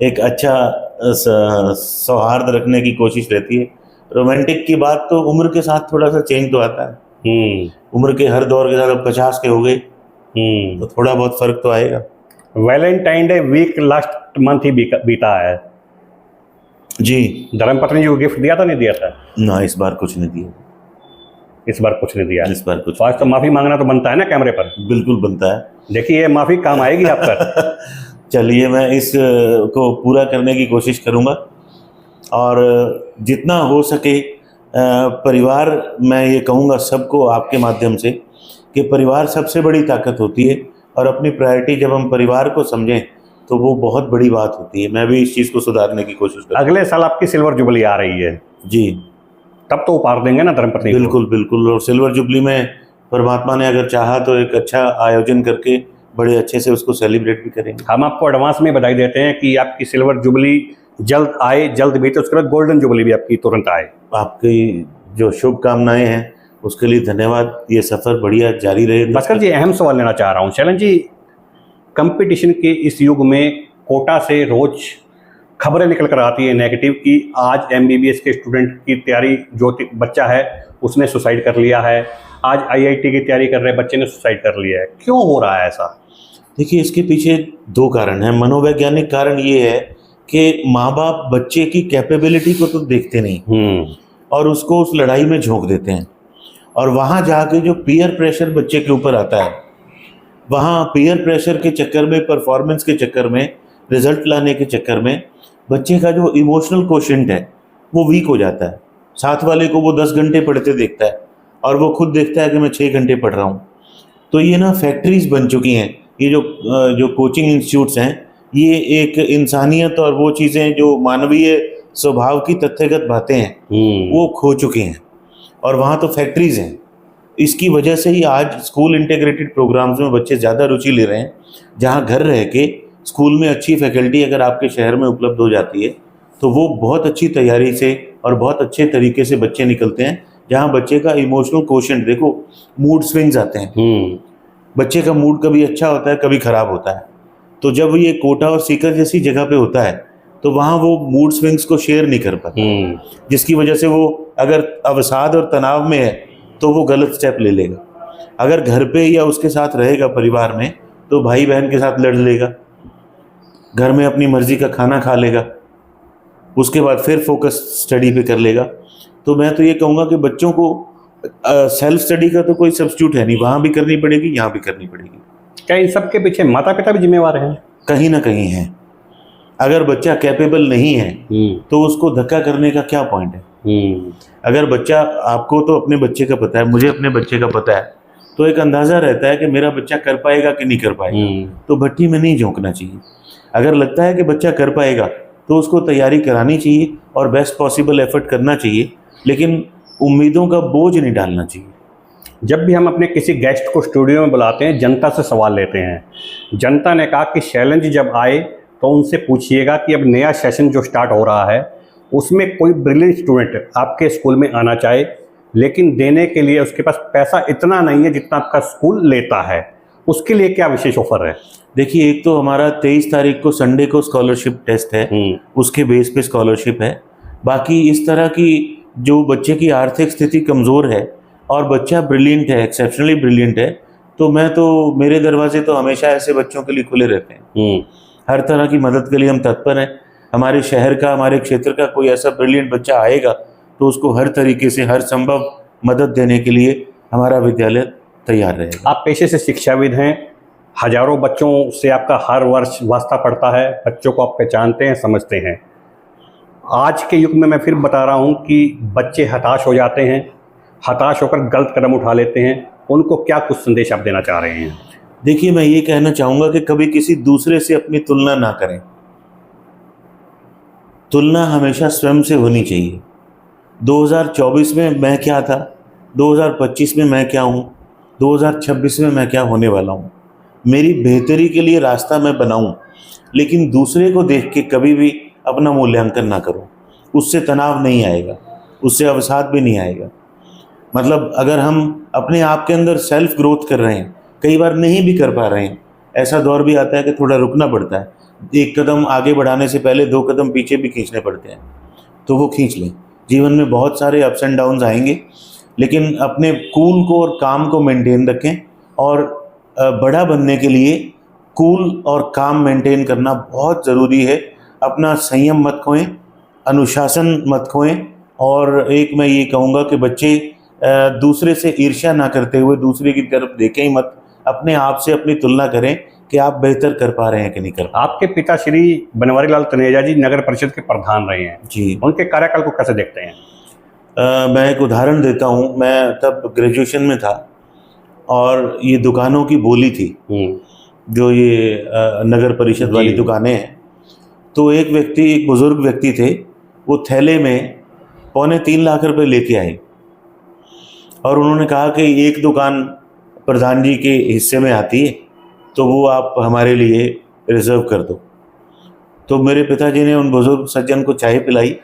एक अच्छा सौहार्द रखने की कोशिश रहती है। रोमांटिक की बात तो उम्र के साथ थोड़ा सा चेंज तो आता है। उम्र के हर दौर के साथ, अब 50 के हो गए तो थोड़ा बहुत फर्क तो आएगा। Valentine day week last month ही बीता है जी। धर्मपत्नी जी को गिफ्ट दिया था, नहीं दिया था? ना, इस बार कुछ नहीं दिया। इस बार कुछ नहीं दिया? इस बार कुछ, आज तो माफी मांगना तो बनता है ना कैमरे पर? बिल्कुल बनता है। देखिए, ये माफी काम आएगी आपका। चलिए, मैं इस को पूरा करने की कोशिश करूंगा और जितना हो सके परिवार, मैं ये कहूँगा सबको आपके माध्यम से कि परिवार सबसे बड़ी ताकत होती है और अपनी प्रायोरिटी जब हम परिवार को समझें तो वो बहुत बड़ी बात होती है। मैं भी इस चीज़ को सुधारने की कोशिश करूँगा। अगले साल आपकी सिल्वर जुबली आ रही है जी, तब तो उपहार देंगे ना धर्मपत्नी को? बिल्कुल बिल्कुल। और सिल्वर जुबली में परमात्मा ने अगर चाहा तो एक अच्छा आयोजन करके बड़े अच्छे से उसको सेलिब्रेट भी करेंगे। हम आपको एडवांस में बधाई देते हैं कि आपकी सिल्वर जुबली जल्द आए, जल्द बीते, उसके बाद गोल्डन जुबली भी आपकी तुरंत आए। आपकी जो शुभकामनाएं हैं उसके लिए धन्यवाद। ये सफ़र बढ़िया जारी रहे। भास्कर जी, अहम सवाल लेना चाह रहा हूँ। शैलन जी, कंपटीशन के इस युग में कोटा से रोज खबरें निकल कर आती है नेगेटिव कि आज एमबीबीएस के स्टूडेंट की तैयारी, जो बच्चा है उसने सुसाइड कर लिया है, आज आईआईटी की तैयारी कर रहे बच्चे ने सुसाइड कर लिया है। क्यों हो रहा है ऐसा? देखिए, इसके पीछे दो कारण हैं। मनोवैज्ञानिक कारण ये है कि माँ बाप बच्चे की कैपेबिलिटी को तो देखते नहीं और उसको उस लड़ाई में झोंक देते हैं, और वहाँ जाके जो पीयर प्रेशर बच्चे के ऊपर आता है, वहाँ पीयर प्रेशर के चक्कर में, परफॉर्मेंस के चक्कर में, रिजल्ट लाने के चक्कर में बच्चे का जो इमोशनल कोशेंट है वो वीक हो जाता है। साथ वाले को वो 10 घंटे पढ़ते देखता है और वो खुद देखता है कि मैं 6 घंटे पढ़ रहा हूँ। तो ये ना फैक्ट्रीज बन चुकी हैं। ये जो कोचिंग इंस्टीट्यूट्स हैं, ये एक इंसानियत और वो चीज़ें जो मानवीय स्वभाव की तथ्यगत बातें हैं वो खो चुके हैं, और वहाँ तो फैक्ट्रीज हैं। इसकी वजह से ही आज स्कूल इंटीग्रेटेड प्रोग्राम्स में बच्चे ज़्यादा रुचि ले रहे हैं, जहाँ घर रह के स्कूल में अच्छी फैकल्टी अगर आपके शहर में उपलब्ध हो जाती है तो वो बहुत अच्छी तैयारी से और बहुत अच्छे तरीके से बच्चे निकलते हैं। जहाँ बच्चे का इमोशनल कोशेंट, देखो मूड स्विंग्स आते हैं, बच्चे का मूड कभी अच्छा होता है कभी ख़राब होता है। तो जब ये कोटा और सीकर जैसी जगह पे होता है तो वहाँ वो मूड स्विंग्स को शेयर नहीं कर पाता, जिसकी वजह से वो अगर अवसाद और तनाव में है तो वो गलत स्टेप ले लेगा। अगर घर पे या उसके साथ रहेगा परिवार में तो भाई बहन के साथ लड़ लेगा, घर में अपनी मर्जी का खाना खा लेगा, उसके बाद फिर फोकस स्टडी पे कर लेगा। तो मैं तो ये कहूँगा कि बच्चों को सेल्फ स्टडी का तो कोई सब्स्टिट्यूट है नहीं, वहाँ भी करनी पड़ेगी, यहाँ भी करनी पड़ेगी। क्या इन सब के पीछे माता पिता भी जिम्मेवार हैं? कहीं ना कहीं है। अगर बच्चा कैपेबल नहीं है तो उसको धक्का करने का क्या पॉइंट है? अगर बच्चा, आपको तो अपने बच्चे का पता है, मुझे अपने बच्चे का पता है, तो एक अंदाज़ा रहता है कि मेरा बच्चा कर पाएगा कि नहीं कर पाएगा, तो भट्टी में नहीं झोंकना चाहिए। अगर लगता है कि बच्चा कर पाएगा तो उसको तैयारी करानी चाहिए और बेस्ट पॉसिबल एफर्ट करना चाहिए, लेकिन उम्मीदों का बोझ नहीं डालना चाहिए। जब भी हम अपने किसी गेस्ट को स्टूडियो में बुलाते हैं, जनता से सवाल लेते हैं। जनता ने कहा कि शैलन जी जब आए तो उनसे पूछिएगा कि अब नया सेशन जो स्टार्ट हो रहा है उसमें कोई ब्रिलियंट स्टूडेंट आपके स्कूल में आना चाहे, लेकिन देने के लिए उसके पास पैसा इतना नहीं है जितना आपका स्कूल लेता है, उसके लिए क्या विशेष ऑफर है? देखिए, एक तो हमारा 23 तारीख को संडे को स्कॉलरशिप टेस्ट है, उसके बेस पे स्कॉलरशिप है। बाकी इस तरह की जो बच्चे की आर्थिक स्थिति कमज़ोर है और बच्चा ब्रिलियंट है, एक्सेप्शनली ब्रिलियंट है, तो मेरे दरवाजे तो हमेशा ऐसे बच्चों के लिए खुले रहते हैं। हर तरह की मदद के लिए हम तत्पर हैं। हमारे शहर का, हमारे क्षेत्र का कोई ऐसा ब्रिलियंट बच्चा आएगा तो उसको हर तरीके से, हर संभव मदद देने के लिए हमारा विद्यालय तैयार रहेगा। आप पेशे से शिक्षाविद हैं, हजारों बच्चों से आपका हर वर्ष वास्ता पड़ता है, बच्चों को आप पहचानते हैं, समझते हैं। आज के युग में मैं फिर बता रहा हूं कि बच्चे हताश हो जाते हैं, हताश होकर गलत कदम उठा लेते हैं, उनको क्या कुछ संदेश आप देना चाह रहे हैं? देखिए, मैं ये कहना चाहूँगा कि कभी किसी दूसरे से अपनी तुलना ना करें। तुलना हमेशा स्वयं से होनी चाहिए। 2024 में मैं क्या था, 2025 में मैं क्या हूँ, 2026 में मैं क्या होने वाला हूँ। मेरी बेहतरी के लिए रास्ता मैं बनाऊँ, लेकिन दूसरे को देख के कभी भी अपना मूल्यांकन ना करो। उससे तनाव नहीं आएगा, उससे अवसाद भी नहीं आएगा। मतलब अगर हम अपने आप के अंदर सेल्फ ग्रोथ कर रहे हैं, कई बार नहीं भी कर पा रहे हैं, ऐसा दौर भी आता है कि थोड़ा रुकना पड़ता है। एक कदम आगे बढ़ाने से पहले 2 कदम पीछे भी खींचने पड़ते हैं, तो वो खींच लें। जीवन में बहुत सारे अप्स एंड डाउन्स आएंगे, लेकिन अपने कूल को और काम को मेंटेन रखें। और बड़ा बनने के लिए कूल और काम मेंटेन करना बहुत ज़रूरी है। अपना संयम मत खोएं, अनुशासन मत खोएं। और एक मैं ये कहूँगा कि बच्चे दूसरे से ईर्ष्या ना करते हुए दूसरे की तरफ देखें ही मत, अपने आप से अपनी तुलना करें कि आप बेहतर कर पा रहे हैं कि नहीं कर पा आपके पिता श्री बनवारी लाल तनेजा जी नगर परिषद के प्रधान रहे हैं जी। उनके कार्यकाल को कैसे देखते हैं? मैं एक उदाहरण देता हूँ। मैं तब ग्रेजुएशन में था और ये दुकानों की बोली थी, जो ये नगर परिषद वाली दुकानें हैं। तो एक बुजुर्ग व्यक्ति थे, वो थैले में 2.25 लाख रुपए लेके आए और उन्होंने कहा कि एक दुकान प्रधान जी के हिस्से में आती है, तो वो आप हमारे लिए रिजर्व कर दो। तो मेरे पिताजी ने उन बुजुर्ग सज्जन को चाय पिलाई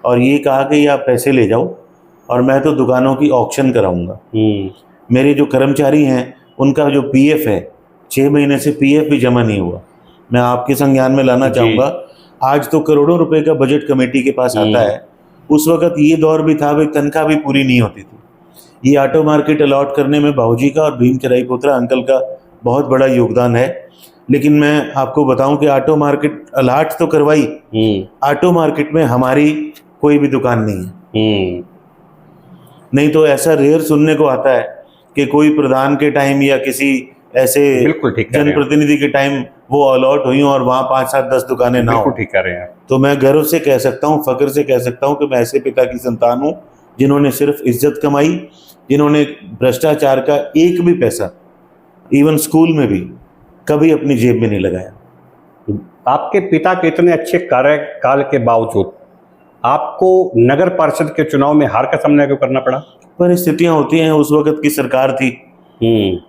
और ये कहा कि ये आप पैसे ले जाओ और मैं तो दुकानों की ऑक्शन कराऊंगा। मेरे जो कर्मचारी हैं उनका जो पीएफ है, 6 महीने से पीएफ भी जमा नहीं हुआ। मैं आपके संज्ञान में लाना चाहूँगा, आज तो करोड़ों रुपए का बजट कमेटी के पास आता है। उस वक्त ये दौर भी था, भाई तनख्वाह भी पूरी नहीं होती थी। ये ऑटो मार्केट अलॉट करने में बाबूजी का और भीम चराईपोत्रा अंकल का बहुत बड़ा योगदान है। लेकिन मैं आपको बताऊं कि ऑटो मार्केट अलॉट तो करवाई, ऑटो मार्केट में हमारी कोई भी दुकान नहीं है। नहीं तो ऐसा रेयर सुनने को आता है कि कोई प्रधान के टाइम या किसी ऐसे जनप्रतिनिधि के टाइम वो अलॉट हुई और वहाँ 5, 7, 10 दुकानें ना हो। ठीक कर रहे हैं। तो मैं गर्व से कह सकता हूँ, फख्र से कह सकता हूँ कि मैं ऐसे पिता की संतान हूँ जिन्होंने सिर्फ इज्जत कमाई, जिन्होंने भ्रष्टाचार का एक भी पैसा इवन स्कूल में भी कभी अपनी जेब में नहीं लगाया। आपके पिता के इतने अच्छे कार्यकाल के बावजूद आपको नगर परिषद के चुनाव में हार का सामना क्यों करना पड़ा? परिस्थितियां होती हैं, उस वक्त की सरकार थी,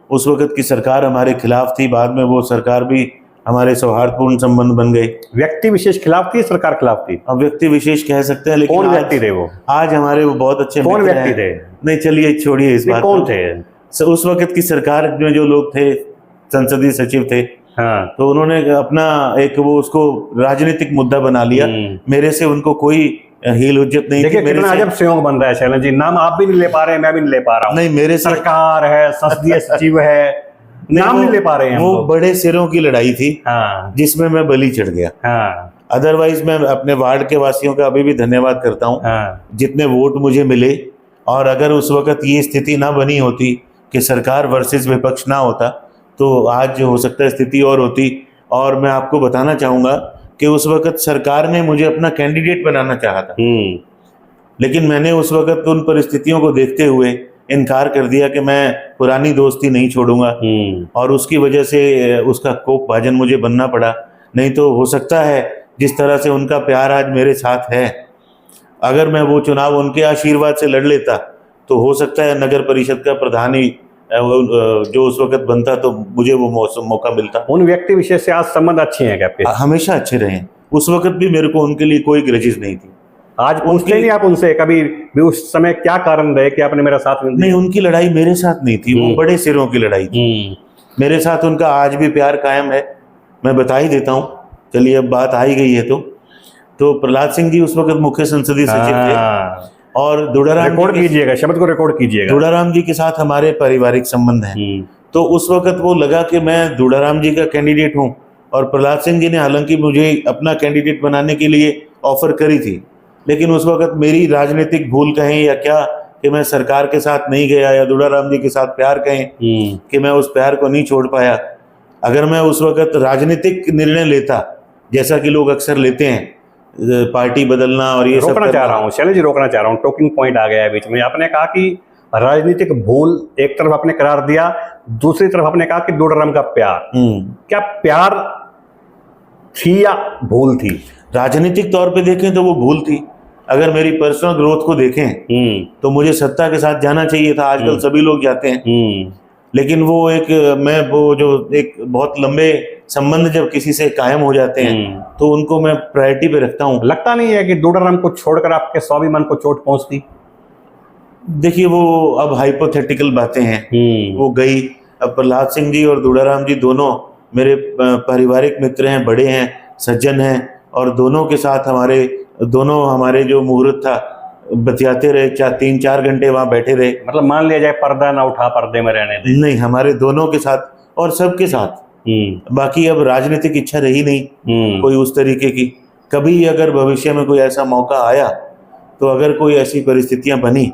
उस वक्त की सरकार हमारे खिलाफ थी। बाद में वो सरकार भी हमारे सौहार्दपूर्ण संबंध बन गए। व्यक्ति विशेष खिलाफ थी, सरकार खिलाफ थी? अब व्यक्ति विशेष कह सकते हैं, लेकिन कौन व्यक्ति थे वो? आज हमारे वो बहुत अच्छे कौन व्यक्ति थे? नहीं चलिए छोड़िए इस बात। कौन थे? उस वक्त की सरकार में जो लोग थे, संसदीय सचिव थे, हाँ। तो उन्होंने अपना एक वो उसको राजनीतिक मुद्दा बना लिया। मेरे से उनको कोई हील हुज्जत नहीं थी। कितना अजब संयोग बन रहा है शैलन जी, नाम आप भी नहीं ले पा रहे हैं, मैं भी नहीं ले पा रहा हूँ। नहीं, मेरे सरकार है, संसदीय सचिव है, नाम नहीं ले पा रहे हैं। वो बड़े सिरों की लड़ाई थी, हाँ। जिसमें मैं बलि चढ़ गया। हाँ। अदरवाइज मैं अपने वार्ड के वासियों का अभी भी धन्यवाद करता हूँ, हाँ। जितने वोट मुझे मिले। और अगर उस वक्त ये स्थिति ना बनी होती कि सरकार वर्सेस विपक्ष ना होता, तो आज हो सकता है स्थिति और होती। और मैं आपको बताना चाहूँगा कि उस वक्त सरकार ने मुझे अपना कैंडिडेट बनाना चाहा था, लेकिन मैंने उस वक्त उन परिस्थितियों को देखते हुए इनकार कर दिया कि मैं पुरानी दोस्ती नहीं छोड़ूंगा, और उसकी वजह से उसका कोप भाजन मुझे बनना पड़ा। नहीं तो हो सकता है जिस तरह से उनका प्यार आज मेरे साथ है, अगर मैं वो चुनाव उनके आशीर्वाद से लड़ लेता तो हो सकता है नगर परिषद का प्रधान ही जो उस वक्त बनता, तो मुझे वो मौका मिलता। उन व्यक्ति विशेष से आज संबंध अच्छे हैं क्या आपके? हमेशा अच्छे रहे। उस वक्त भी मेरे को उनके लिए कोई ग्रजेस नहीं थी। आज पूछते नहीं आप उनसे कभी भी उस समय क्या कारण रहे कि आपने मेरा साथ नहीं, उनकी लड़ाई मेरे साथ नहीं थी, वो बड़े सिरों की लड़ाई थी। मेरे साथ उनका आज भी प्यार कायम है। मैं बता ही देता हूँ, चलिए अब बात आ ही गई है तो प्रहलाद सिंह जी उस वक्त मुख्य संसदीय सचिव थे, और दुड़ाराम, रिकॉर्ड कीजिएगा, शब्द को रिकॉर्ड कीजिएगा, दुड़ाराम जी के साथ हमारे पारिवारिक संबंध हैं। तो उस वक्त वो लगा कि मैं दुड़ाराम जी का कैंडिडेट हूँ, और प्रहलाद सिंह जी ने हालांकि मुझे अपना कैंडिडेट बनाने के लिए ऑफर करी थी, लेकिन उस वक्त मेरी राजनीतिक भूल कहें या क्या कि मैं सरकार के साथ नहीं गया, या दुड़ाराम जी के साथ प्यार कहें कि मैं उस प्यार को नहीं छोड़ पाया। अगर मैं उस वक्त राजनीतिक निर्णय लेता, जैसा कि लोग अक्सर लेते हैं, पार्टी बदलना और ये सब रोकना चाह रहा हूँ शैलेश जी, रोकना चाह रहा हूँ, टॉकिंग पॉइंट आ गया है बीच में। आपने कहा कि राजनीतिक भूल एक तरफ आपने करार दिया, दूसरी तरफ आपने कहा कि दुड़ाराम का प्यार। क्या प्यार थी या भूल थी? राजनीतिक तौर पे देखें तो वो भूल थी। अगर मेरी पर्सनल ग्रोथ को देखें तो मुझे सत्ता के साथ जाना चाहिए था। आजकल सभी लोग जाते हैं, लेकिन वो एक बहुत लंबे संबंध जब किसी से कायम हो जाते हैं तो उनको मैं प्रायोरिटी पे रखता हूँ। लगता नहीं है कि दुड़ाराम को छोड़कर आपके स्वाभिमान को चोट पहुंचती? देखिए, वो अब हाइपोथेटिकल बातें हैं, वो गई। अब प्रहलाद सिंह जी और दुड़ाराम जी दोनों मेरे पारिवारिक मित्र हैं, बड़े हैं, सज्जन हैं, और दोनों के साथ हमारे जो मुहूर्त था बतियाते रहे, 3-4 घंटे वहाँ बैठे रहे। मतलब मान लिया जाए पर्दा ना उठा, पर्दे में रहने दे? नहीं, हमारे दोनों के साथ और सबके साथ। बाकी अब राजनीतिक इच्छा रही नहीं कोई उस तरीके की। कभी अगर भविष्य में कोई ऐसा मौका आया, तो अगर कोई ऐसी परिस्थितियां बनी,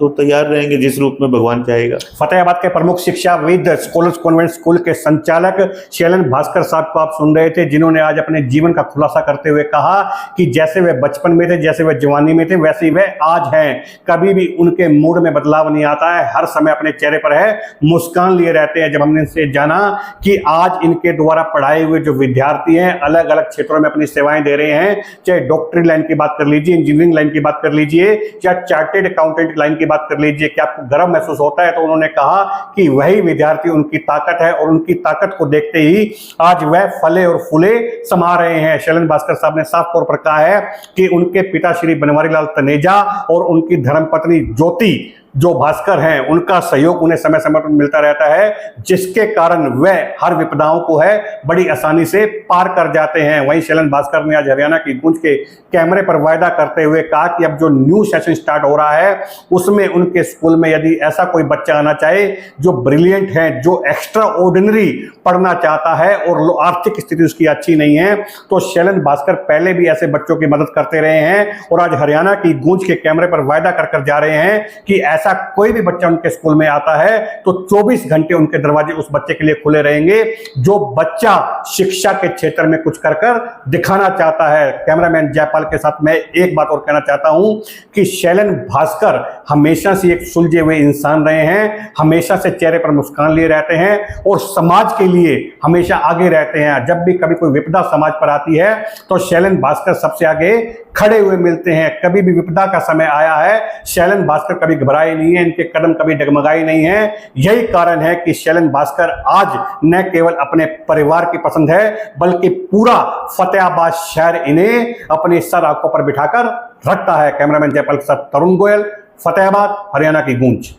तो तैयार रहेंगे जिस रूप में भगवान चाहेगा। फतेहाबाद के प्रमुख शिक्षाविद स्कॉलर्स कॉन्वेंट स्कूल के संचालक शैलन भास्कर साहब को आप सुन रहे थे, जिन्होंने आज अपने जीवन का खुलासा करते हुए कहा कि जैसे वे बचपन में थे, जैसे वे जवानी में थे, वैसे ही वे आज हैं। कभी भी उनके मूड में बदलाव नहीं आता है, हर समय अपने चेहरे पर है मुस्कान लिए रहते हैं। जब हमने इनसे जाना कि आज इनके द्वारा पढ़ाए हुए जो विद्यार्थी हैं अलग अलग क्षेत्रों में अपनी सेवाएं दे रहे हैं, चाहे डॉक्टरी लाइन की बात कर लीजिए, इंजीनियरिंग लाइन की बात कर लीजिए, या चार्टेड अकाउंटेंट लाइन की बात कर लीजिए, क्या आपको गर्व महसूस होता है? तो उन्होंने कहा कि वही विद्यार्थी उनकी ताकत है और उनकी ताकत को देखते ही आज वह फले और फूले समा रहे हैं। शैलन भास्कर साहब ने साफ तौर पर कहा है कि उनके पिता श्री बनवारी लाल तनेजा और उनकी धर्मपत्नी ज्योति जो भास्कर हैं, उनका सहयोग उन्हें समय समय पर मिलता रहता है, जिसके कारण वह हर विपदाओं को है बड़ी आसानी से पार कर जाते हैं। वहीं शैलन भास्कर ने आज हरियाणा की गूंज के कैमरे पर वायदा करते हुए कहा कि अब जो न्यू सेशन स्टार्ट हो रहा है उसमें उनके स्कूल में यदि ऐसा कोई बच्चा आना चाहे जो ब्रिलियंट है, जो एक्स्ट्रा ऑर्डिनरी पढ़ना चाहता है और आर्थिक स्थिति उसकी अच्छी नहीं है, तो शैलन भास्कर पहले भी ऐसे बच्चों की मदद करते रहे हैं और आज हरियाणा की गूंज के कैमरे पर वायदा कर जा रहे हैं कि ऐसा कोई भी बच्चा उनके स्कूल में आता है तो 24 घंटे उनके दरवाजे उस बच्चे के लिए खुले रहेंगे जो बच्चा शिक्षा के क्षेत्र में कुछ कर दिखाना चाहता है। कैमरामैन जयपाल के साथ मैं एक बात और कहना चाहता हूं कि शैलन भास्कर हमेशा से एक सुलझे हुए इंसान रहे हैं, हमेशा से चेहरे पर मुस्कान लिए रहते हैं और समाज के लिए हमेशा आगे रहते हैं। जब भी कभी कोई विपदा समाज पर आती है तो शैलन भास्कर सबसे आगे खड़े हुए मिलते हैं। कभी भी विपदा का समय आया है, शैलन भास्कर कभी घबराए नहीं है, इनके कदम कभी डगमगाए नहीं है। यही कारण है कि शैलन भास्कर आज न केवल अपने परिवार की पसंद है बल्कि पूरा फतेहाबाद शहर इन्हें अपने सर आंखों पर बिठाकर रखता है। कैमरामैन जयपाल के साथ तरुण गोयल, फतेहाबाद, हरियाणा की गूंज।